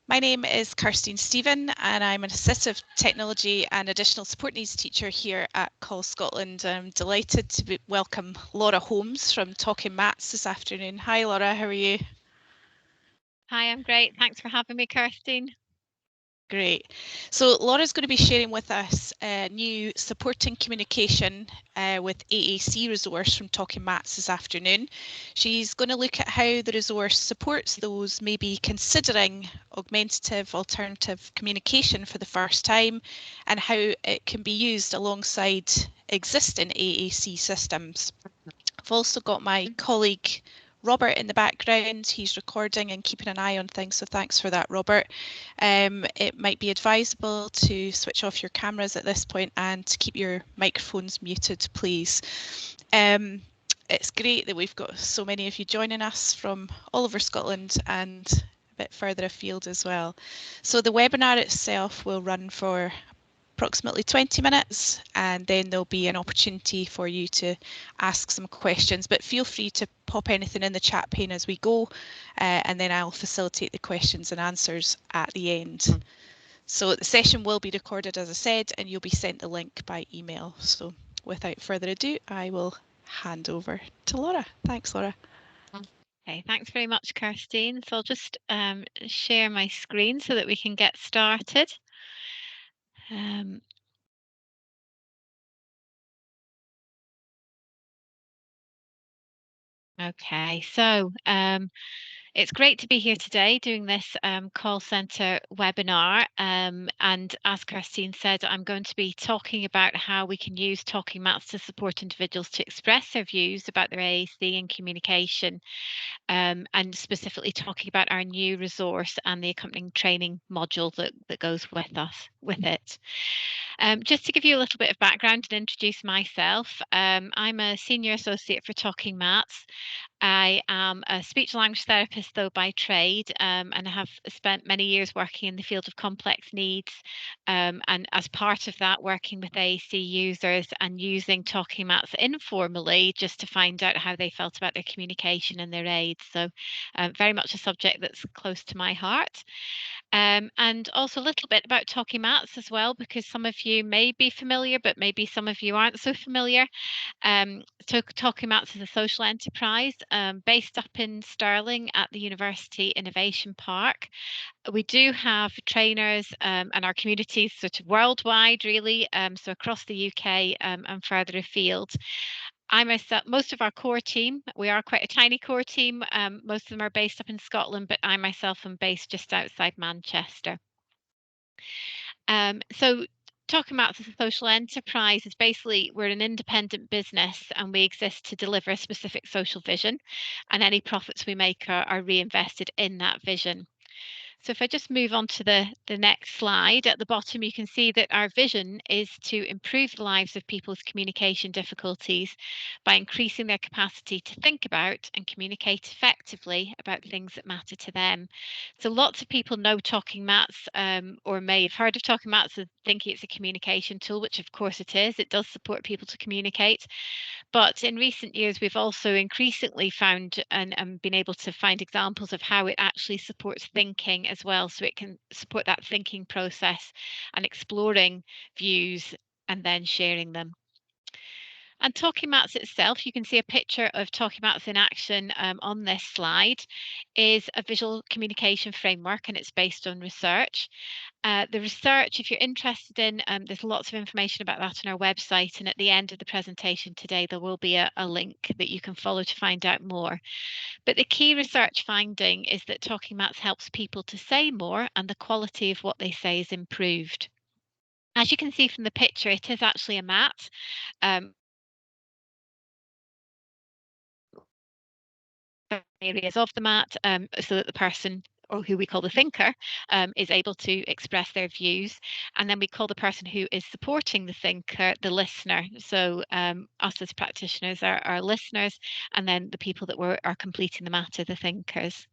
My name is Kirstine Stephen and I'm an Assistive Technology and Additional Support Needs teacher here at Call Scotland. I'm delighted to welcome Laura Holmes from Talking Maths this afternoon. Hi Laura, how are you? Hi, I'm great. Thanks for having me, Kirstine. Great. So Laura's going to be sharing with us a new Supporting Communication with AAC resource from Talking Maths this afternoon. She's going to look at how the resource supports those maybe considering augmentative alternative communication for the first time and how it can be used alongside existing AAC systems. I've also got my colleague Robert in the background. He's recording and keeping an eye on things, so thanks for that, Robert. It might be advisable to switch off your cameras at this point and to keep your microphones muted, please. It's great that we've got so many of you joining us from all over Scotland and a bit further afield as well. So the webinar itself will run for approximately 20 minutes and then there'll be an opportunity for you to ask some questions, but feel free to pop anything in the chat pane as we go and then I'll facilitate the questions and answers at the end. So the session will be recorded, as I said, and you'll be sent the link by email. So without further ado, I will hand over to Laura. Thanks, Laura. Okay, thanks very much, Kirstine. So I'll just share my screen so that we can get started. Okay, so it's great to be here today doing this call centre webinar. And as Kirstine said, I'm going to be talking about how we can use Talking Maths to support individuals to express their views about their AAC and communication, and specifically talking about our new resource and the accompanying training module that goes with it. Just to give you a little bit of background and introduce myself, I'm a senior associate for Talking Maths. I am a speech language therapist, though, by trade, and I have spent many years working in the field of complex needs. And as part of that, working with AAC users and using Talking Maths informally just to find out how they felt about their communication and their aids. So, very much a subject that's close to my heart. And also a little bit about Talking Maths as well, because some of you may be familiar, but maybe some of you aren't so familiar. So Talking Maths is a social enterprise based up in Stirling at the University Innovation Park. We do have trainers and our communities sort of worldwide, really, so across the UK and further afield. I myself, most of our core team, we are quite a tiny core team. Most of them are based up in Scotland, but I myself am based just outside Manchester. So Talking Maths as a social enterprise is basically we're an independent business and we exist to deliver a specific social vision, and any profits we make are reinvested in that vision. So if I just move on to the next slide, at the bottom you can see that our vision is to improve the lives of people with communication difficulties by increasing their capacity to think about and communicate effectively about things that matter to them. So lots of people know Talking Maths or may have heard of Talking Maths and thinking it's a communication tool, which of course it is. It does support people to communicate. But in recent years, we've also increasingly found and been able to find examples of how it actually supports thinking as well. So it can support that thinking process and exploring views and then sharing them. And Talking Maths itself, you can see a picture of Talking Maths in action on this slide, is a visual communication framework and it's based on research. The research, if you're interested in, there's lots of information about that on our website. And at the end of the presentation today, there will be a link that you can follow to find out more. But the key research finding is that Talking Maths helps people to say more and the quality of what they say is improved. As you can see from the picture, it is actually a mat. Areas of the mat so that the person, or who we call the thinker, is able to express their views. And then we call the person who is supporting the thinker the listener. So us as practitioners are our listeners, and then the people that are completing the mat are the thinkers.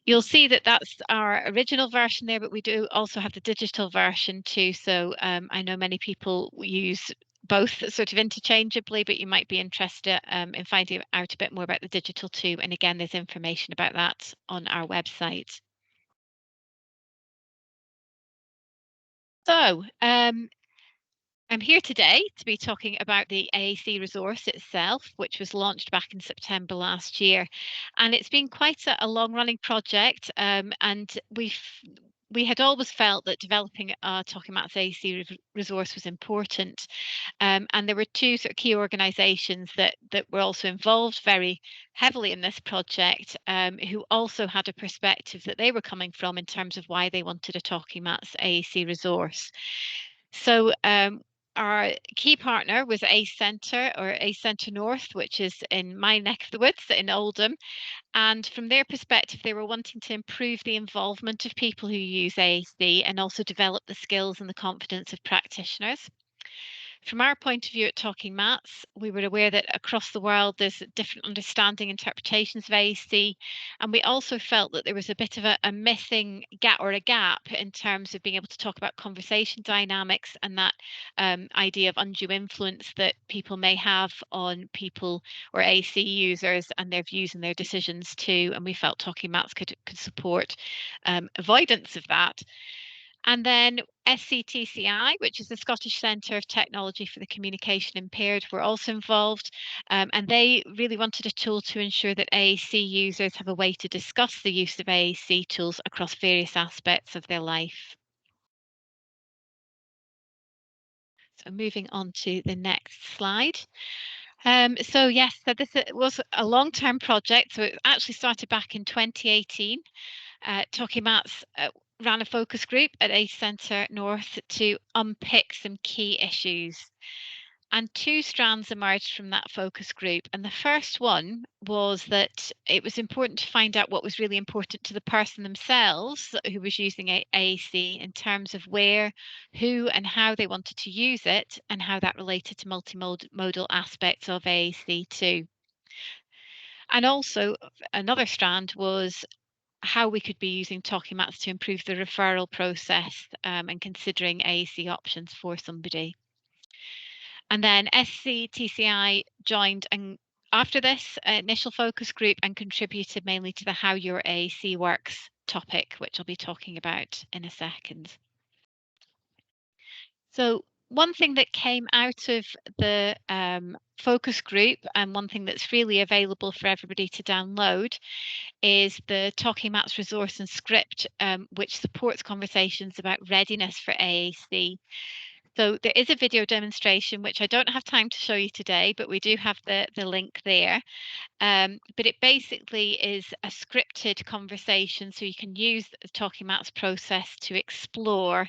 You'll see that that's our original version there, but we do also have the digital version too. So I know many people use both sort of interchangeably, but you might be interested in finding out a bit more about the digital too. And again, there's information about that on our website. So I'm here today to be talking about the AAC resource itself, which was launched back in September last year. And it's been quite a long-running project, and we had always felt that developing a Talking Maths AAC resource was important. And there were two sort of key organisations that were also involved very heavily in this project, who also had a perspective that they were coming from in terms of why they wanted a Talking Maths AAC resource. So our key partner was ACE Centre or ACE Centre North, which is in my neck of the woods in Oldham. And from their perspective, they were wanting to improve the involvement of people who use AAC and also develop the skills and the confidence of practitioners. From our point of view at Talking Maths, we were aware that across the world there's different understanding interpretations of AAC, and we also felt that there was a bit of a missing gap or a gap in terms of being able to talk about conversation dynamics and that idea of undue influence that people may have on people or AAC users and their views and their decisions too. And we felt Talking Maths could support avoidance of that. And then SCTCI, which is the Scottish Centre of Technology for the Communication Impaired, were also involved. And they really wanted a tool to ensure that AAC users have a way to discuss the use of AAC tools across various aspects of their life. So moving on to the next slide. So yes, so this was a long-term project. So it actually started back in 2018. Talking Maths ran a focus group at ACE Centre North to unpick some key issues. And two strands emerged from that focus group. And the first one was that it was important to find out what was really important to the person themselves who was using AAC in terms of where, who, and how they wanted to use it, and how that related to multimodal aspects of AAC too. And also, another strand was how we could be using Talking Maths to improve the referral process and considering AAC options for somebody. And then SCTCI joined and after this initial focus group and contributed mainly to the How Your AAC Works topic, which I'll be talking about in a second. So one thing that came out of the focus group and one thing that's freely available for everybody to download is the Talking Maths resource and script, which supports conversations about readiness for AAC. So there is a video demonstration, which I don't have time to show you today, but we do have the link there. But it basically is a scripted conversation, so you can use the Talking Maths process to explore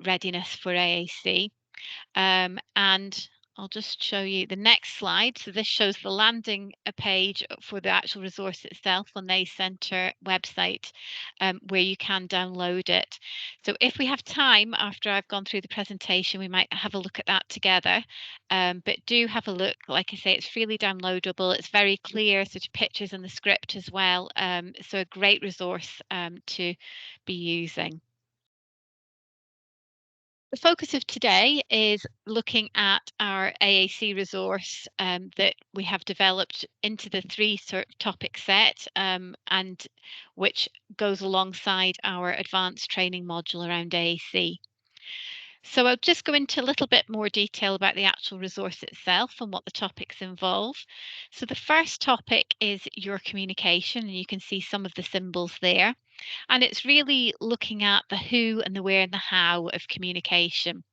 readiness for AAC. And I'll just show you the next slide. So this shows the landing page for the actual resource itself on the ACE Centre website, where you can download it. So if we have time after I've gone through the presentation, we might have a look at that together. But do have a look. Like I say, it's freely downloadable. It's very clear, sort of pictures in the script as well. So a great resource to be using. The focus of today is looking at our AAC resource that we have developed into the three sort of topic set and which goes alongside our advanced training module around AAC. So I'll just go into a little bit more detail about the actual resource itself and what the topics involve. So the first topic is your communication, and you can see some of the symbols there. And it's really looking at the who and the where and the how of communication.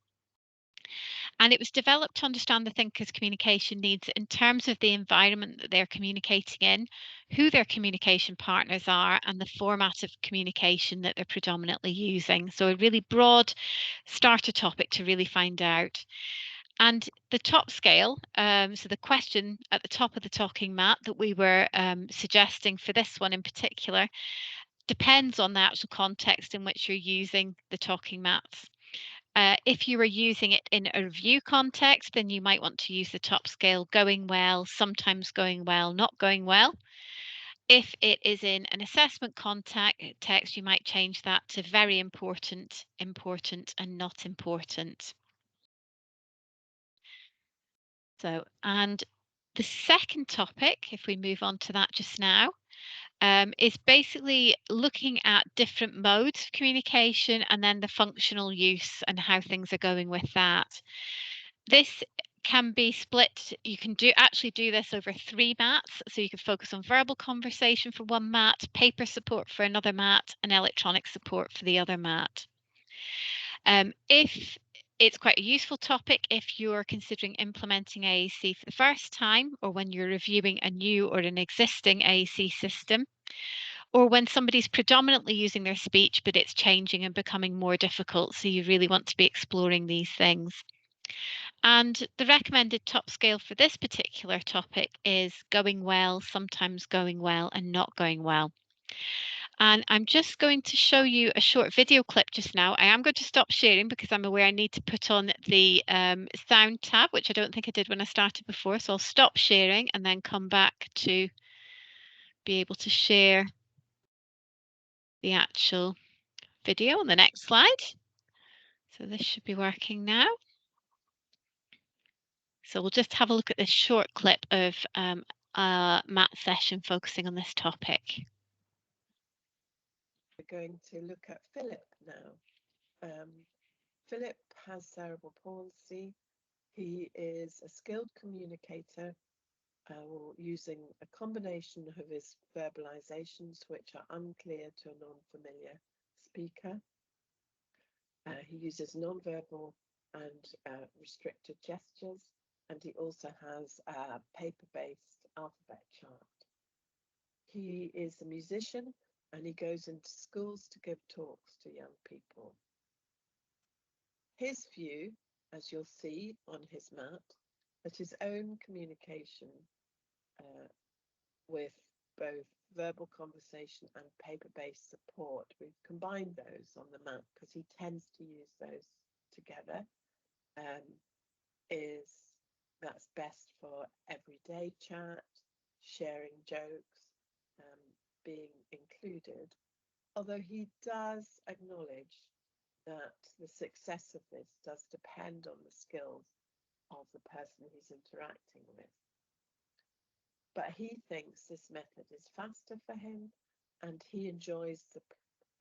And it was developed to understand the thinker's communication needs in terms of the environment that they're communicating in, who their communication partners are, and the format of communication that they're predominantly using. So a really broad starter topic to really find out. And the top scale, so the question at the top of the talking mat that we were suggesting for this one in particular, depends on the actual context in which you're using the talking mats. If you are using it in a review context, then you might want to use the top scale going well, sometimes going well, not going well. If it is in an assessment context, you might change that to very important, important, and not important. And the second topic, if we move on to that just now, is basically looking at different modes of communication and then the functional use and how things are going with that. This can be split. You can actually do this over 3 mats. So you can focus on verbal conversation for one mat, paper support for another mat, and electronic support for the other mat. If it's quite a useful topic if you're considering implementing AAC for the first time, or when you're reviewing a new or an existing AAC system, or when somebody's predominantly using their speech, but it's changing and becoming more difficult. So you really want to be exploring these things. And the recommended top scale for this particular topic is going well, sometimes going well, and not going well. And I'm just going to show you a short video clip just now. I am going to stop sharing because I'm aware I need to put on the sound tab, which I don't think I did when I started before. So I'll stop sharing and then come back to be able to share the actual video on the next slide. So this should be working now. So we'll just have a look at this short clip of a mat session focusing on this topic. We're going to look at Philip now. Philip has cerebral palsy. He is a skilled communicator using a combination of his verbalizations, which are unclear to a non-familiar speaker. He uses non-verbal and restricted gestures, and he also has a paper-based alphabet chart. He is a musician, and he goes into schools to give talks to young people. His view, as you'll see on his mat, that his own communication with both verbal conversation and paper-based support, we've combined those on the mat because he tends to use those together, that's best for everyday chat, sharing jokes, being included, although he does acknowledge that the success of this does depend on the skills of the person he's interacting with. But he thinks this method is faster for him, and he enjoys the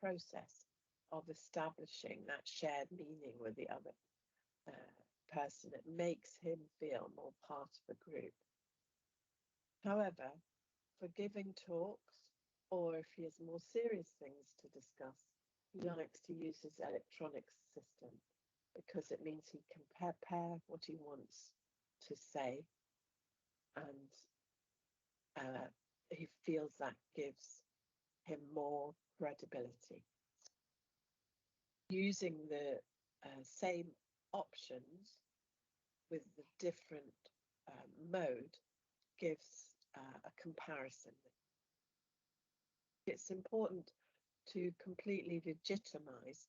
process of establishing that shared meaning with the other person. It makes him feel more part of a group. However, for giving talks, or if he has more serious things to discuss, he likes to use his electronic system because it means he can prepare what he wants to say, and he feels that gives him more credibility. Using the same options with the different mode gives a comparison. It's important to completely legitimize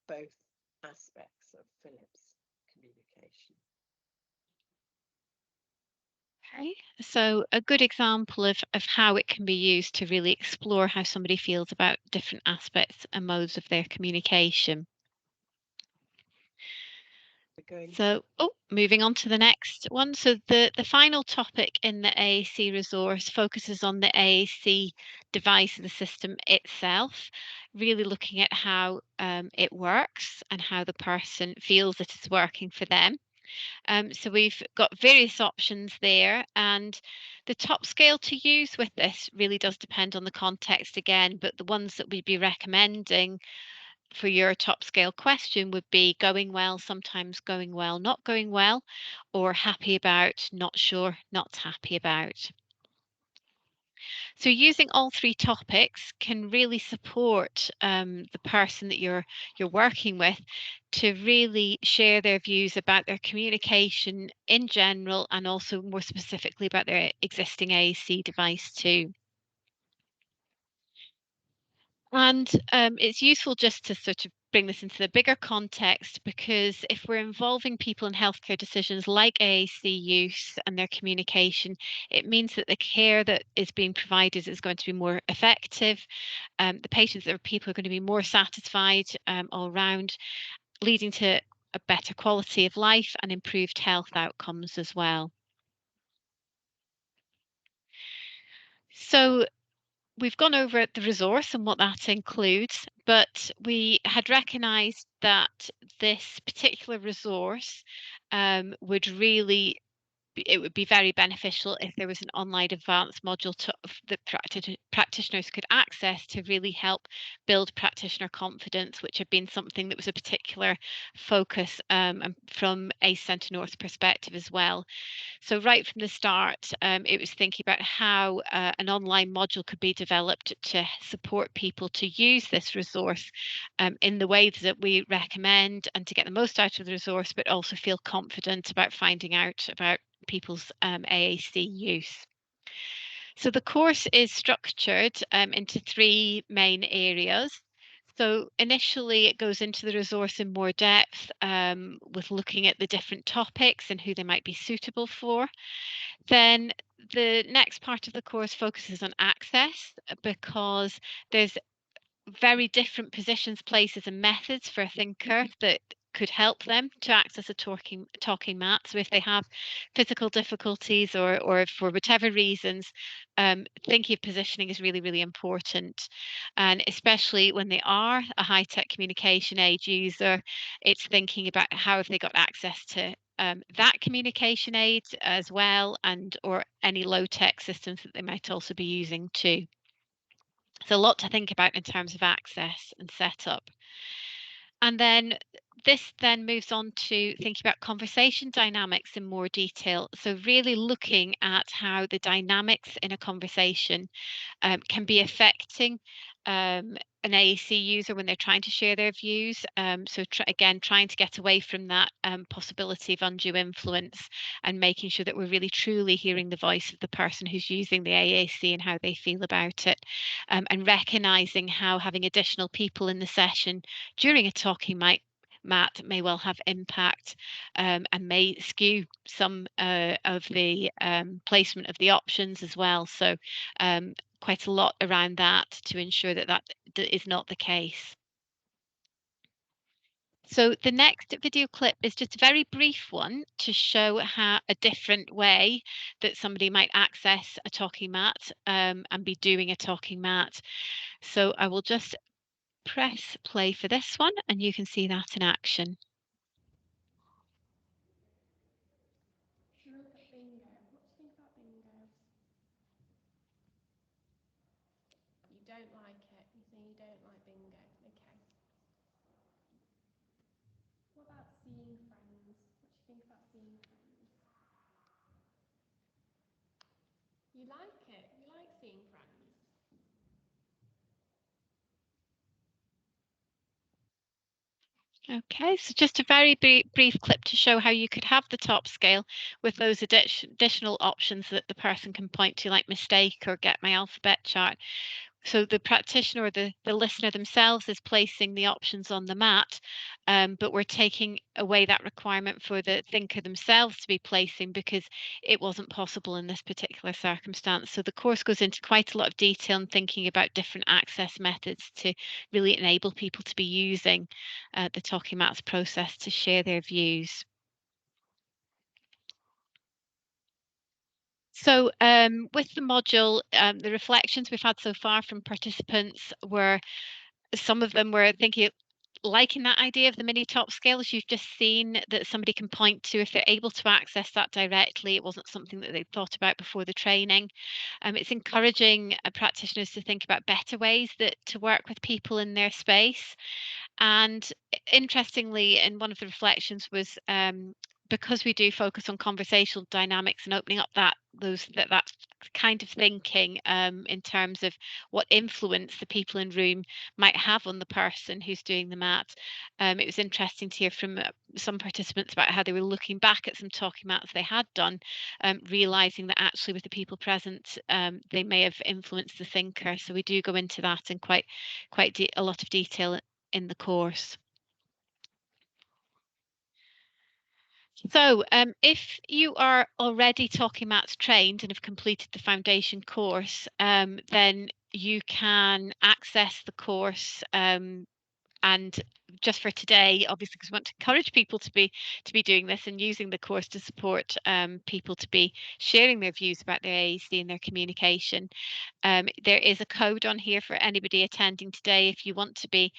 both aspects of Philip's communication. Okay, so a good example of how it can be used to really explore how somebody feels about different aspects and modes of their communication. So, moving on to the next one. So the final topic in the AAC resource focuses on the AAC device, the system itself, really looking at how it works and how the person feels that it's working for them. So we've got various options there, and the top scale to use with this really does depend on the context again, but the ones that we'd be recommending for your top scale question would be going well, sometimes going well, not going well, or happy about, not sure, not happy about. So using all 3 topics can really support the person that you're working with to really share their views about their communication in general, and also more specifically about their existing AAC device too. And it's useful just to sort of bring this into the bigger context, because if we're involving people in healthcare decisions like AAC use and their communication, it means that the care that is being provided is going to be more effective. The patients or people are going to be more satisfied all around, leading to a better quality of life and improved health outcomes as well. So we've gone over the resource and what that includes, but we had recognised that this particular resource would really it would be very beneficial if there was an online advanced module that practitioners could access to really help build practitioner confidence, which had been something that was a particular focus from ACE Centre North's perspective as well. So right from the start, it was thinking about how an online module could be developed to support people to use this resource in the ways that we recommend and to get the most out of the resource, but also feel confident about finding out about people's AAC use. So the course is structured into three main areas. So initially it goes into the resource in more depth with looking at the different topics and who they might be suitable for. Then the next part of the course focuses on access because there's very different positions, places, and methods for a thinker that could help them to access a talking mat. So if they have physical difficulties or for whatever reasons, thinking of positioning is really, really important. And especially when they are a high-tech communication aid user, it's thinking about how have they got access to that communication aid as well, and or any low-tech systems that they might also be using too. So a lot to think about in terms of access and setup. And then this then moves on to thinking about conversation dynamics in more detail. So really looking at how the dynamics in a conversation can be affecting an AAC user when they're trying to share their views. So again, trying to get away from that possibility of undue influence and making sure that we're really truly hearing the voice of the person who's using the AAC and how they feel about it, and recognizing how having additional people in the session during a talking mat may well have impact and may skew some of the placement of the options as well. So quite a lot around that to ensure that that is not the case. So the next video clip is just a very brief one to show how a different way that somebody might access a talking mat and be doing a talking mat. So I will just press play for this one and you can see that in action. Look at bingo. What do you think about bingo? You don't like it. You say you don't like bingo. Okay. What about seeing friends? What do you think about seeing friends? You like it. You like seeing friends. Okay, so just a very brief clip to show how you could have the top scale with those additional options that the person can point to, like mistake or get my alphabet chart. So the practitioner or the listener themselves is placing the options on the mat, but we're taking away that requirement for the thinker themselves to be placing because it wasn't possible in this particular circumstance. So the course goes into quite a lot of detail and thinking about different access methods to really enable people to be using the talking mats process to share their views. So with the module, the reflections we've had so far from participants were, some of them were thinking, liking that idea of the mini top scales. You've just seen that somebody can point to if they're able to access that directly. It wasn't something that they'd thought about before the training. It's encouraging practitioners to think about better ways to work with people in their space. And interestingly, in one of the reflections was because we do focus on conversational dynamics and opening up that kind of thinking in terms of what influence the people in room might have on the person who's doing the mat. It was interesting to hear from some participants about how they were looking back at some talking mats they had done, realizing that actually with the people present, they may have influenced the thinker. So we do go into that in quite a lot of detail in the course. So if you are already talking mats trained and have completed the foundation course, then you can access the course And just for today, obviously, because we want to encourage people to be doing this and using the course to support people to be sharing their views about their AAC and their communication. There is a code on here for anybody attending today. If you want to be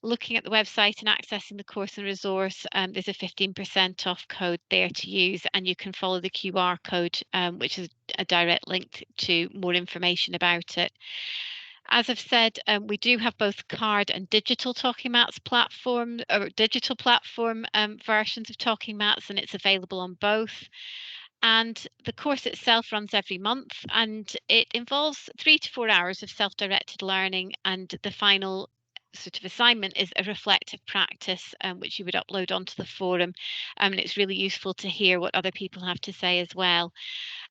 looking at the website and accessing the course and resource, there's a 15% off code there to use, and you can follow the QR code, which is a direct link to more information about it. As I've said, we do have both card and digital Talking Mats platform, or digital platform versions of Talking Mats, and it's available on both. And the course itself runs every month, and it involves 3 to 4 hours of self-directed learning, and the final sort of assignment is a reflective practice, which you would upload onto the forum. And it's really useful to hear what other people have to say as well.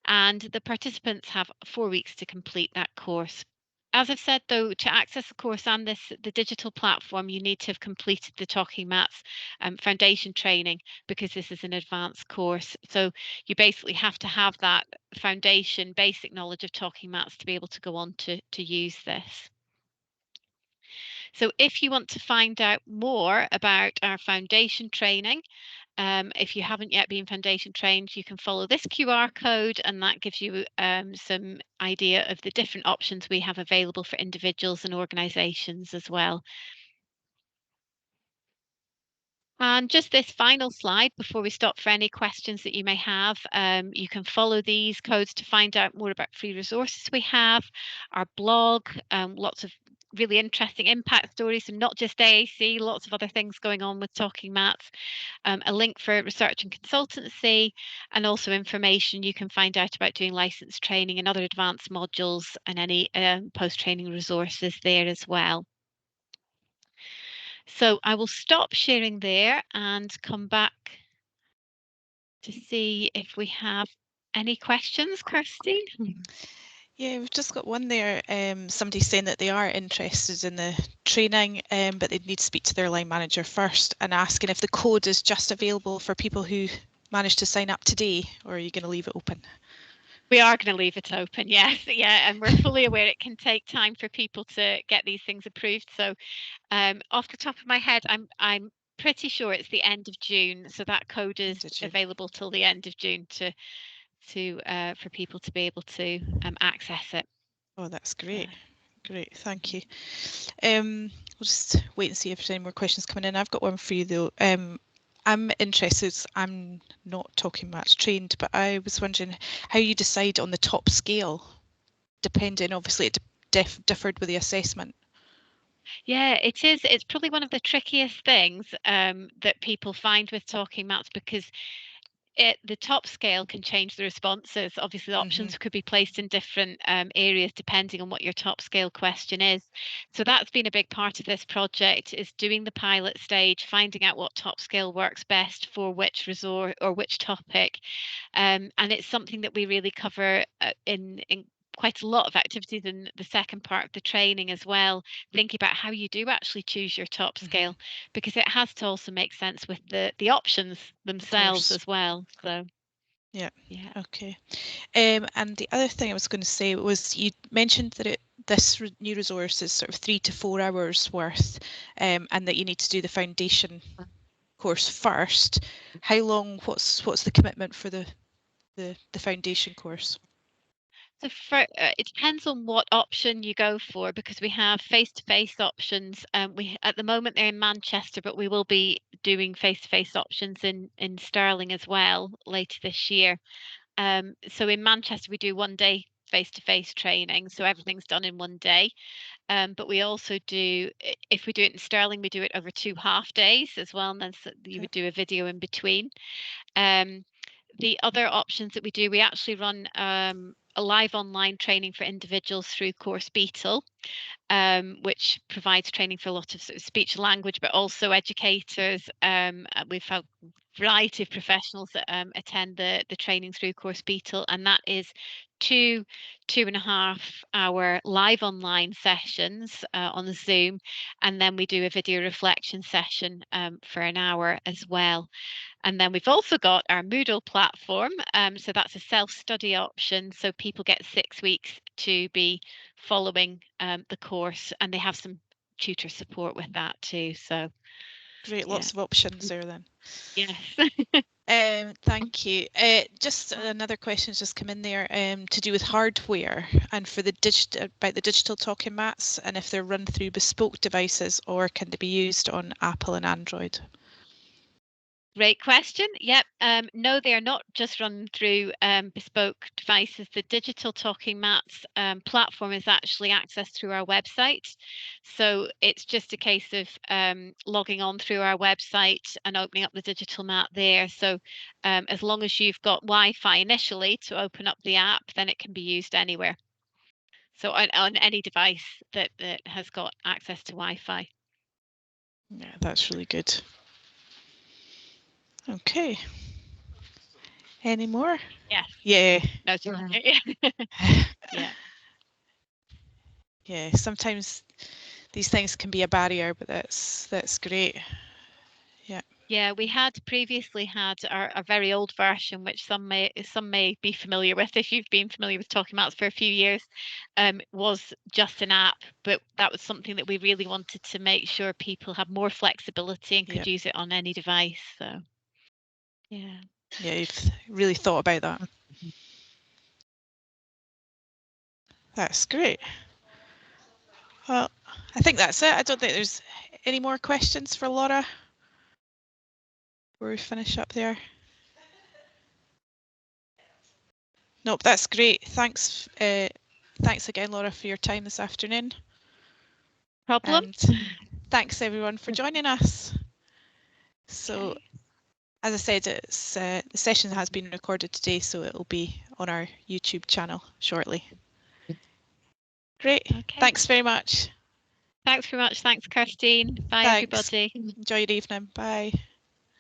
And the participants have 4 weeks to complete that course. As I've said, though, to access the course and the digital platform, you need to have completed the Talking Mats foundation training, because this is an advanced course. So you basically have to have that foundation basic knowledge of Talking Mats to be able to go on to use this. So if you want to find out more about our foundation training, if you haven't yet been foundation trained, you can follow this QR code, and that gives you some idea of the different options we have available for individuals and organisations as well. And just this final slide before we stop for any questions that you may have. You can follow these codes to find out more about free resources we have, our blog, lots of really interesting impact stories, and not just AAC, lots of other things going on with Talking Mats, a link for research and consultancy, and also information you can find out about doing licensed training and other advanced modules, and any post-training resources there as well. So I will stop sharing there and come back to see if we have any questions, Kirsty. Yeah, we've just got one there. Somebody saying that they are interested in the training, but they'd need to speak to their line manager first, and asking if the code is just available for people who managed to sign up today, or are you going to leave it open? We are going to leave it open, yes, yeah, and we're fully aware it can take time for people to get these things approved. So off the top of my head, I'm pretty sure it's the end of June, so that code is available till the end of June for people to be able to access it. Oh, that's great. Great, thank you. We'll just wait and see if there's any more questions coming in. I've got one for you though. I'm interested, I'm not Talking Mats trained, but I was wondering how you decide on the top scale, depending, obviously it differed with the assessment. Yeah, it is. It's probably one of the trickiest things that people find with Talking Mats, because the top scale can change the responses. Obviously, the options could be placed in different areas depending on what your top scale question is. So that's been a big part of this project, is doing the pilot stage, finding out what top scale works best for which resort or which topic. And it's something that we really cover in quite a lot of activities in the second part of the training as well, thinking about how you do actually choose your top scale, because it has to also make sense with the options themselves as well. So yeah, okay. And the other thing I was going to say was, you mentioned that this new resource is sort of 3 to 4 hours worth, and that you need to do the foundation course first. How long, what's the commitment for the foundation course? So it depends on what option you go for, because we have face-to-face options. We at the moment they're in Manchester, but we will be doing face-to-face options in Stirling as well later this year. So in Manchester we do 1 day face-to-face training, so everything's done in 1 day. But we also do, if we do it in Stirling, we do it over 2 half days as well, and then you would do a video in between. The other options that we do, we actually run a live online training for individuals through Course Beetle, which provides training for a lot of, sort of speech and language, but also educators. We've had a variety of professionals that attend the training through Course Beetle, and that is 2.5 hour live online sessions on the Zoom, and then we do a video reflection session for an hour as well. And then we've also got our Moodle platform. So that's a self-study option. So people get 6 weeks to be following the course, and they have some tutor support with that too. So Great, lots of options there then. yes. Thank you. Just another question's just come in there to do with hardware and for the about the digital talking mats, and if they're run through bespoke devices or can they be used on Apple and Android? Great question. Yep. No, they are not just run through bespoke devices. The digital talking mats platform is actually accessed through our website. So it's just a case of logging on through our website and opening up the digital mat there. So as long as you've got Wi-Fi initially to open up the app, then it can be used anywhere. So on any device that has got access to Wi-Fi. Yeah, that's really good. Okay. Any more? Yes. Yeah. No, yeah. Yeah, sometimes these things can be a barrier, but that's great. Yeah. Yeah, we had previously had our very old version, which some may be familiar with if you've been familiar with Talking Mats for a few years, was just an app, but that was something that we really wanted to make sure people had more flexibility and could use it on any device. So yeah. Yeah, you've really thought about that. That's great. Well, I think that's it. I don't think there's any more questions for Laura before we finish up there. Nope, that's great. Thanks. Thanks again, Laura, for your time this afternoon. Problem. And thanks everyone for joining us. So, as I said, it's the session has been recorded today, so it will be on our YouTube channel shortly. Great. Okay. Thanks very much. Thanks very much. Thanks, Kirstine. Bye, Thanks. everybody. Enjoy your evening. Bye.